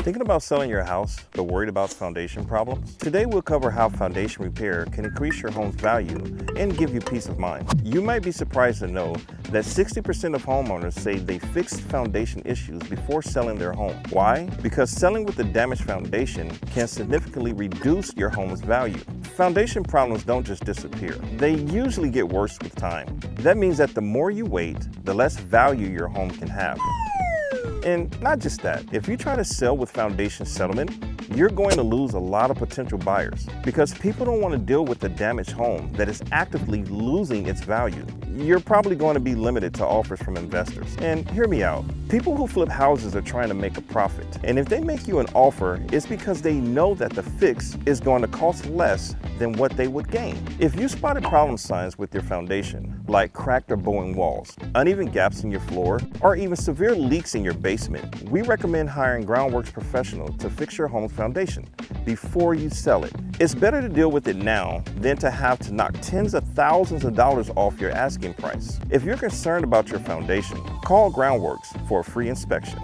Thinking about selling your house, but worried about foundation problems? Today we'll cover how foundation repair can increase your home's value and give you peace of mind. You might be surprised to know that 60% of homeowners say they fixed foundation issues before selling their home. Why? Because selling with a damaged foundation can significantly reduce your home's value. Foundation problems don't just disappear. They usually get worse with time. That means that the more you wait, the less value your home can have. And not just that, if you try to sell with foundation settlement, you're going to lose a lot of potential buyers because people don't want to deal with a damaged home that is actively losing its value. You're probably going to be limited to offers from investors. And hear me out, people who flip houses are trying to make a profit. And if they make you an offer, it's because they know that the fix is going to cost less than what they would gain. If you spotted problem signs with your foundation, like cracked or bowing walls, uneven gaps in your floor, or even severe leaks in your basement, we recommend hiring Groundworks professional to fix your home's foundation before you sell it. It's better to deal with it now than to have to knock tens of thousands of dollars off your asking price. If you're concerned about your foundation, call Groundworks for a free inspection.